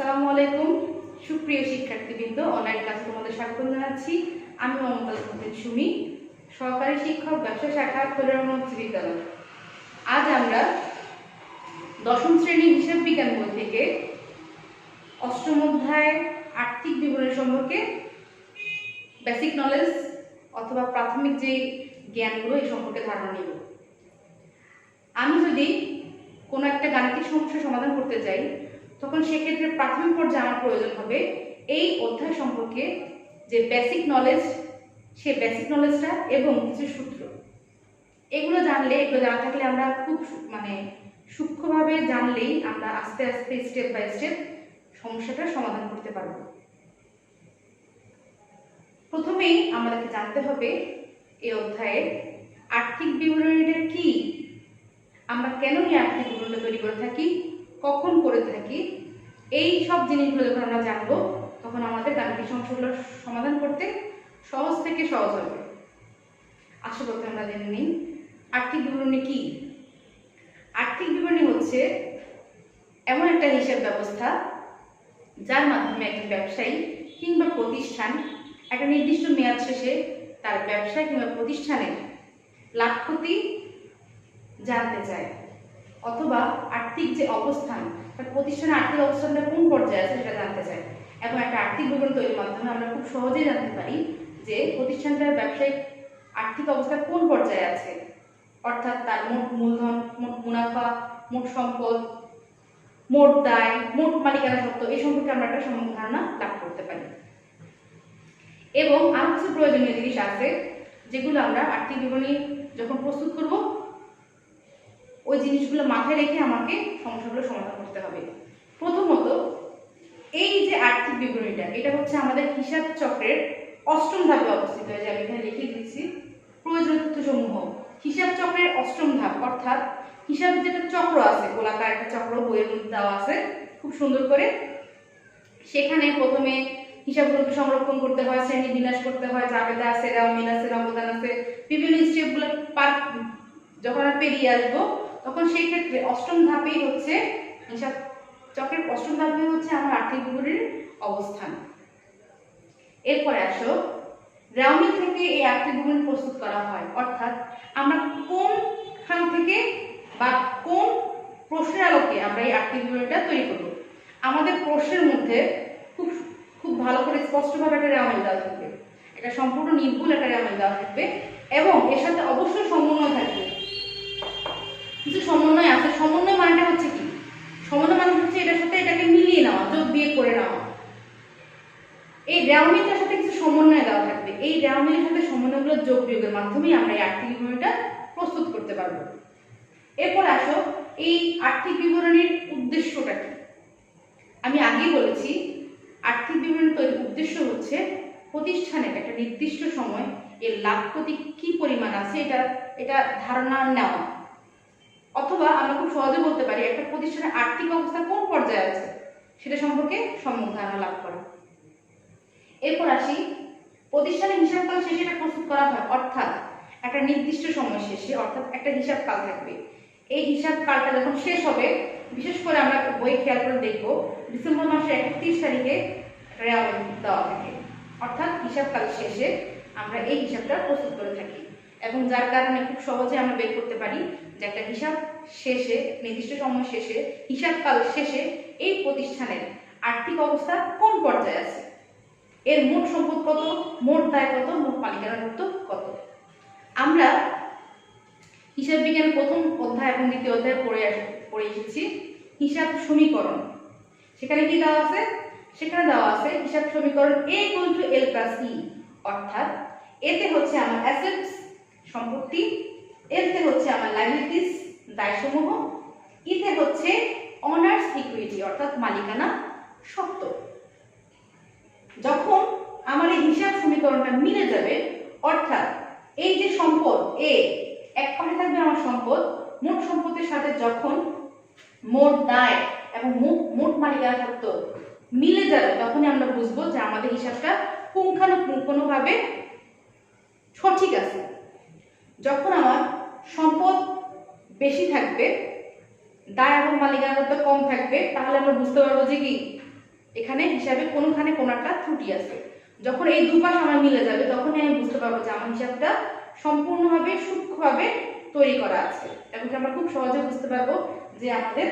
আসসালামু আলাইকুম সুপ্রিয় শিক্ষার্থীবৃন্দ, অনলাইন ক্লাসে তোমাদের স্বাগত জানাচ্ছি। আমি মমতাজ হোসেন সুমি, সহকারী শিক্ষক, ব্যবসা শাখা, খোলারামা উচ্চ বিদ্যালয়। আজ আমরা দশম শ্রেণীর হিসাব বিজ্ঞান বই থেকে অষ্টম অধ্যায় আর্থিক বিবরণী সম্পর্কে বেসিক নলেজ অথবা প্রাথমিক যে জ্ঞানগুলো এই সম্পর্কে ধারণা নিব। আমি যদি কোনো একটা গাণিতিক সমস্যা সমাধান করতে চাই, তখন সেক্ষেত্রে প্রাথমিক পর্যায়ে আমার প্রয়োজন হবে এই অধ্যায় সম্পর্কে যে বেসিক নলেজ, সে বেসিক নলেজটা এবং কিছু সূত্র, এগুলো জানা থাকলে আমরা খুব সূক্ষ্মভাবে জানলেই আমরা আস্তে আস্তে স্টেপ বাই স্টেপ সমস্যাটার সমাধান করতে পারব। প্রথমেই আমাদেরকে জানতে হবে এই অধ্যায়ে আর্থিক বিবরণীটা কি, আমরা কেন এই আর্থিক বিবরণীটা তৈরি করে থাকি, কখন করে থাকি। এই সব জিনিসগুলো যখন আমরা জানবো, তখন আমাদের গাণিতিক সমস্যাগুলো সমাধান করতে সহজ থেকে সহজ হবে। আশা করতে আমরা জেনে নিই আর্থিক বিবরণী কি। আর্থিক বিবরণী হচ্ছে এমন একটা হিসাব ব্যবস্থা যার মাধ্যমে একজন ব্যবসায়ী কিংবা প্রতিষ্ঠান একটা নির্দিষ্ট মেয়াদ শেষে তার ব্যবসা কিংবা প্রতিষ্ঠানের লাভ ক্ষতি জানতে চায়, অথবা আর্থিক যে অবস্থান, তার প্রতিষ্ঠানের আর্থিক অবস্থানটা কোন পর্যায়ে আছে সেটা জানতে চায়। এবং একটা আর্থিক বিবরণ তৈরির মাধ্যমে আমরা খুব সহজেই জানতে পারি যে প্রতিষ্ঠানটার ব্যবসায়িক আর্থিক অবস্থা কোন পর্যায়ে আছে, অর্থাৎ তার মোট মূলধন, মোট মুনাফা, মোট সম্পদ, মোট দায়, মোট মালিকানা সত্ত্ব, এই সম্পর্কে আমরা একটা সম্যক ধারণা লাভ করতে পারি। এবং আরো কিছু প্রয়োজনীয় জিনিস আছে যেগুলো আমরা আর্থিক বিবরণী যখন প্রস্তুত করব, ওই জিনিসগুলো মাথায় রেখে আমাকে সমস্যাগুলো সমাধান করতে হবে। প্রথমত, এই যে আর্থিক বিবরণীটা, এটা হচ্ছে আমাদের হিসাব চক্রের অষ্টম ধাপে অবস্থিত। যে আমি এখানে লিখে দিচ্ছি প্রয়োজনীয় তথ্যসমূহ। হিসাব চক্রের অষ্টম ধাপ, অর্থাৎ হিসাবের যেটা চক্র আছে, গোলাকার একটা চক্র বইয়ের মধ্যে দেওয়া আছে খুব সুন্দর করে। সেখানে প্রথমে হিসাবগুলোকে সংরক্ষণ করতে হয়, শ্রেণী বিন্যাস করতে হয়, জাবেদা আছে, রাওমিল আছে, অবদান আছে, বিভিন্ন স্টেপগুলো পার যখন আমরা পেরিয়ে আসবো, তখন সেই ক্ষেত্রে অষ্টম ধাপেই হচ্ছে হিসাব চক্রের অষ্টম ধাপে হচ্ছে আমার আর্থিক বিবরণীর অবস্থান। এরপরে আসো রাওমিল থেকে এই আর্থিক বিবরণী প্রস্তুত করা হয়, অর্থাৎ আমরা কোন খান থেকে বা কোন প্রশ্নের আলোকে আমরা এই আর্থিক বিবরণীটা তৈরি করব। আমাদের প্রশ্নের মধ্যে খুব ভালো করে স্পষ্টভাবে একটা রাওমিল দেওয়া থাকবে, এটা সম্পূর্ণ নির্ভুল একটা রাওমিল দেওয়া থাকবে, এবং এর সাথে অবশ্যই সমন্বয় থাকবে। কিছু সমন্বয় আছে। সমন্বয় মানেটা হচ্ছে কি? সমন্বয় মানে হচ্ছে এটার সাথে এটাকে মিলিয়ে নেওয়া, যোগ বিয়োগ করে নেওয়া। এই রাওমিলের সাথে কিছু সমন্বয় দেওয়া থাকবে। এই রাওমিলের সাথে সমন্বয়গুলো যোগ বিয়োগের মাধ্যমেই আমরা এই আর্থিক বিবরণীটা প্রস্তুত করতে পারবো। এরপর আসো এই আর্থিক বিবরণীর উদ্দেশ্যটা কি। আমি আগেই বলেছি আর্থিক বিবরণী তৈরির উদ্দেশ্য হচ্ছে প্রতিষ্ঠানের একটা নির্দিষ্ট সময় এর লাভ ক্ষতি কি পরিমাণ আছে এটা ধারণা নেওয়া, অথবা আমরা খুব সহজে বলতে পারি একটা প্রতিষ্ঠানের আর্থিক অবস্থা কোন পর্যায়ে আছে সেটা সম্পর্কে সম্যক ধারণা লাভ করা। এরপর আসি প্রতিষ্ঠানের হিসাবকাল শেষে এটা প্রস্তুত করা হয়, অর্থাৎ একটা নির্দিষ্ট সময় শেষে, অর্থাৎ একটা হিসাবকাল থাকবে। এই হিসাবকালটা যখন শেষ হবে, বিশেষ করে আমরা বই খেয়াল করে দেখব ডিসেম্বর মাসের 31 তারিখে দেওয়া থাকে, অর্থাৎ হিসাবকাল শেষে আমরা এই হিসাবটা প্রস্তুত করে থাকি। এবং যার কারণে খুব সহজে আমরা বের করতে পারি যে একটা হিসাব শেষে, নির্দিষ্ট সময় শেষে, হিসাবকাল শেষে এই প্রতিষ্ঠানের আর্থিক অবস্থা কোন পর্যায়ে আছে, এর মোট সম্পদ কত, মোট দায় কত, মোট মালিকানা সত্ত্ব কত। আমরা হিসাব বিজ্ঞানের প্রথম অধ্যায় এবং দ্বিতীয় অধ্যায় পড়ে এসেছি হিসাব সমীকরণ। সেখানে কি দেওয়া আছে? সেখানে দেওয়া আছে হিসাব সমীকরণ A=L+E, অর্থাৎ এতে হচ্ছে আমার অ্যাসেটস সম্পত্তি, এতে হচ্ছে আমার লায়াবিলিটিস দায়সমূহ, ইতে হচ্ছে অনার্স ইকুইটি অর্থাৎ মালিকানা সত্ত্ব। যখন আমার এই হিসাব সমীকরণটা মিলে যাবে, অর্থাৎ এই যে সম্পদ এ এক পাশে থাকবে আমার সম্পদ, মোট সম্পদের সাথে যখন মোট দায় এবং মোট মালিকানা সত্ত্ব মিলে যাবে, তখনই আমরা বুঝবো যে আমাদের হিসাবটা পুঙ্খানুপুঙ্খভাবে সঠিক আছে। যখন আমার সম্পদ বেশি থাকবে, দায় এবং মালিকানা সত্ত্ব কম থাকবে, তাহলে আমরা বুঝতে পারবো যে কি এখানে হিসাবে কোনোখানে কোনো একটা ত্রুটি আছে। যখন এই দুপাশ আমার মিলে যাবে তখনই আমি বুঝতে পারবো যে আমার হিসাবটা সম্পূর্ণভাবে সূক্ষ্মভাবে তৈরি করা আছে, এবং আমরা খুব সহজে বুঝতে পারবো যে আমাদের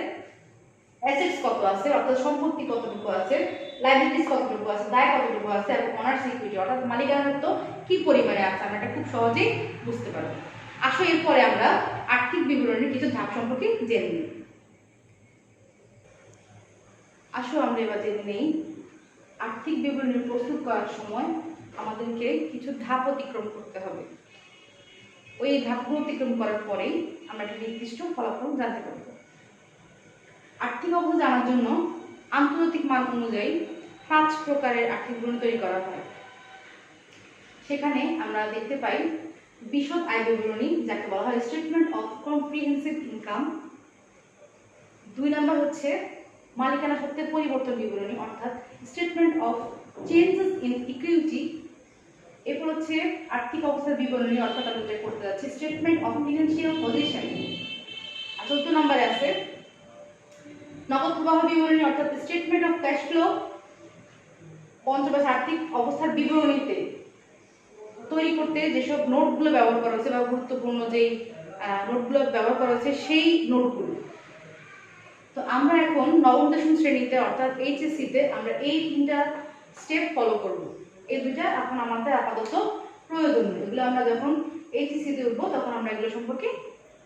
অ্যাসেটস কত আছে, অর্থাৎ সম্পত্তি কতটুকু আছে, লায়াবিলিটিস কতটুকু আছে, দায় কতটুকু আছে, এবং অনার্স ইকুইটি অর্থাৎ মালিকানাত্ব কি পরিমাণে আছে, আমরা এটা খুব সহজেই বুঝতে পারবো। আসো এরপরে আমরা আর্থিক বিবরণীর কিছু ধাপ সম্পর্কে জেনে নিই। আসো আমরা এবার জেনে নেই আর্থিক বিবরণী প্রস্তুত করার সময় আমাদেরকে কিছু ধাপ অতিক্রম করতে হবে। ওই ধাপগুলো অতিক্রম করার পরেই আমরা একটা নির্দিষ্ট ফলাফল জানতে পারব। আর্থিক অবস্থা জানার জন্য আন্তর্জাতিক মান অনুযায়ী 5 প্রকারের আর্থিক বিবরণী তৈরি করা হয়। সেখানে আমরা দেখতে পাই বিশদ আয় বিবরণী, যাকে বলা হয় স্টেটমেন্ট অফ কম্প্রিহেনসিভ ইনকাম। 2 নম্বর হচ্ছে মালিকানা সত্ত্বের পরিবর্তন বিবরণী, অর্থাৎ statement of changes in equity. এরপর হচ্ছে আর্থিক অবস্থার বিবরণী, অর্থাৎ আমরা যেটা করতে যাচ্ছি স্টেটমেন্ট অফ ফিনান্সিয়াল পজিশন। 14 নম্বরে আছে নগদ প্রবাহ বিবরণী, অর্থাৎ স্টেটমেন্ট অফ ক্যাশ ফ্লো। 15 আর্থিক অবস্থার বিবরণীতে তৈরি করতে যেসব নোটগুলো ব্যবহার করা হচ্ছে বা গুরুত্বপূর্ণ যেই নোটগুলো ব্যবহার করা হচ্ছে সেই নোটগুলো। তো আমরা এখন নবম দশম শ্রেণীতে অর্থাৎ এইচএসসি তে আমরা এই 3টা স্টেপ ফলো করব। এই 2টা এখন আমাদের আপাতত প্রয়োজন নেই, এগুলো আমরা যখন এইচএসসি তে উঠবো তখন আমরা এগুলো সম্পর্কে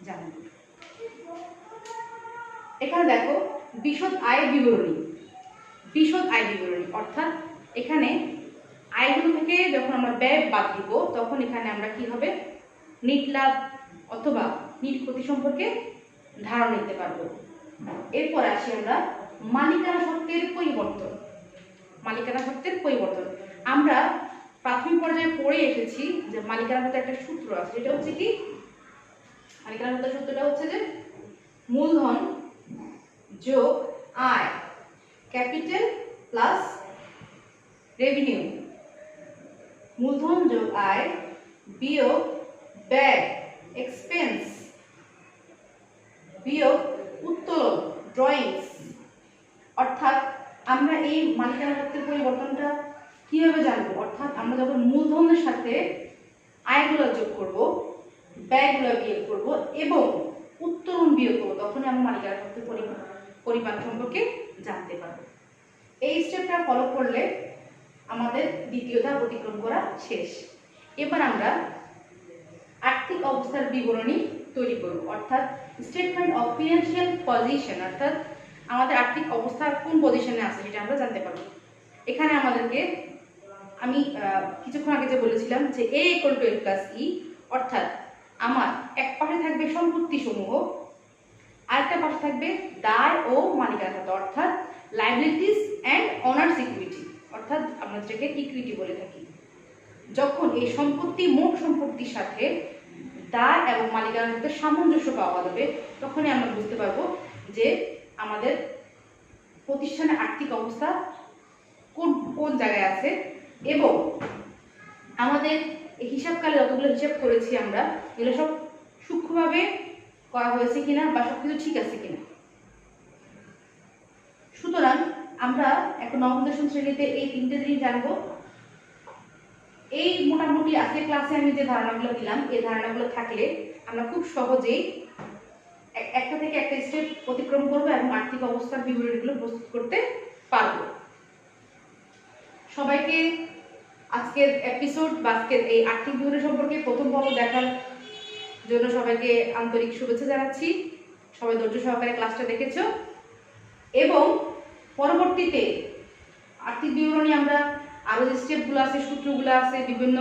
জানব। এখানে দেখো বিশদ আয় বিবরণী। বিশদ আয় বিবরণী অর্থাৎ এখানে আয়গুলো থেকে যখন আমরা ব্যয় বাদ দিব তখন এখানে আমরা কি হবে নিট লাভ অথবা নিট ক্ষতি সম্পর্কে ধারণা নিতে পারবো। এরপর আসি আমরা মালিকানা সত্ত্বের পরিবর্তন। মালিকানা সত্ত্বের পরিবর্তন আমরা প্রাথমিক পর্যায়ে পড়ে এসেছি যে মালিকানা সত্ত্বের একটা সূত্র আছে, যেটা হচ্ছে কি মালিকানা সত্ত্বের সূত্রটা হচ্ছে যে মূলধন যোগ আয়, ক্যাপিটাল প্লাস রেভিনিউ। মূলধন যোগ আয় বিয়োগ ব্যয়, এক্সপেন্স, বিয়োগ উত্তোলন, ড্রয়িংস। অর্থাৎ আমরা এই মালিকানা সত্ত্বের পরিবর্তনটা কিভাবে জানবো, অর্থাৎ আমরা যখন মূলধনের সাথে আয়গুলো যোগ করব, ব্যয়গুলো বিয়োগ করব এবং উত্তোলন বিয়োগ করব, তখনই আমরা মালিকানা সত্ত্বের পরিমাণ সম্পর্কে জানতে পারবো। এই স্টেপটা ফলো করলে আমাদের দ্বিতীয় ধাপ অতিক্রম করা শেষ। এবার আমরা আর্থিক অবস্থার বিবরণী তৈরি করব, অর্থাৎ স্টেটমেন্ট অফ ফিনান্সিয়াল পজিশন, অর্থাৎ আমাদের আর্থিক অবস্থা কোন পজিশনে আছে সেটা আমরা জানতে পারবো। এখানে আমাদেরকে আমি কিছুক্ষণ আগে যে বলেছিলাম যে A = L + E, অর্থাৎ আমার এক পাশে থাকবে সম্পত্তি সমূহ, আরেকটা পাশে থাকবে দায় ও মালিকানা খাত, অর্থাৎ লায়াবিলিটিস অ্যান্ড অনার্স ইকুইটি, অর্থাৎ আমরা যেটাকে ইকুইটি বলে থাকি। যখন এই সম্পত্তি মোট সম্পত্তির সাথে দায় এবং মালিকানার মধ্যে সামঞ্জস্য পাওয়া যাবে তখনই আমরা বুঝতে পারবো যে আমাদের প্রতিষ্ঠানের আর্থিক অবস্থা কোন কোন জায়গায় আছে, এবং আমাদের এই হিসাবকালে যতগুলো হিসাব করেছি আমরা এগুলো সব সূক্ষ্মভাবে করা হয়েছে কিনা বা সবকিছু ঠিক আছে কিনা। সুতরাং আমরা এখন নবম দশম শ্রেণীতে এই 3টে জিনিস জানবো। এই মোটামুটি আজকে ক্লাসে আমি যে ধারণাগুলো দিলাম এই ধারণাগুলো থাকলে আমরা খুব সহজেই একটা থেকে একটা স্টেপ অতিক্রম করবো এবং আর্থিক অবস্থার বিবরণীগুলো প্রস্তুত করতে পারবো। সবাইকে আজকের এপিসোড বা আজকের এই আর্থিক বিবরণী সম্পর্কে প্রথম পর্ব দেখার জন্য সবাইকে আন্তরিক শুভেচ্ছা জানাচ্ছি। সবাই ধৈর্য সহকারে ক্লাসটা দেখেছো এবং পরবর্তীতে আর্থিক বিবরণী আমরা আরো যে স্টেপগুলো আছে, সূত্রগুলো আছে, বিভিন্ন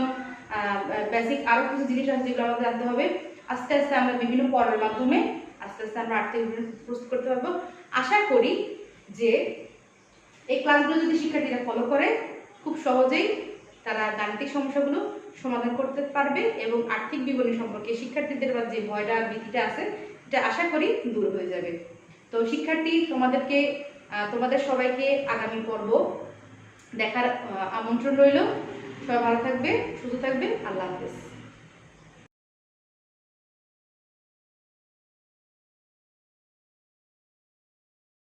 বেসিক আরো কিছু জিনিস আছে যেগুলো আমাদের জানতে হবে। আস্তে আস্তে আমরা বিভিন্ন পর্বের মাধ্যমে আস্তে আস্তে আমরা আর্থিক বিবরণী প্রস্তুত করতে পারবো। আশা করি যে এই ক্লাসগুলো যদি শিক্ষার্থীরা ফলো করে খুব সহজেই তারা গাণিতিক সমস্যাগুলো সমাধান করতে পারবে এবং আর্থিক বিবরণী সম্পর্কে শিক্ষার্থীদের যে ভয়টা ভীতিটা আছে এটা আশা করি দূর হয়ে যাবে। তো শিক্ষার্থী তোমাদের সবাইকে আগামী পর্ব দেখার আমন্ত্রণ রইল। সবাই ভালো থাকবে, সুস্থ থাকবে। আল্লাহ হাফেজ।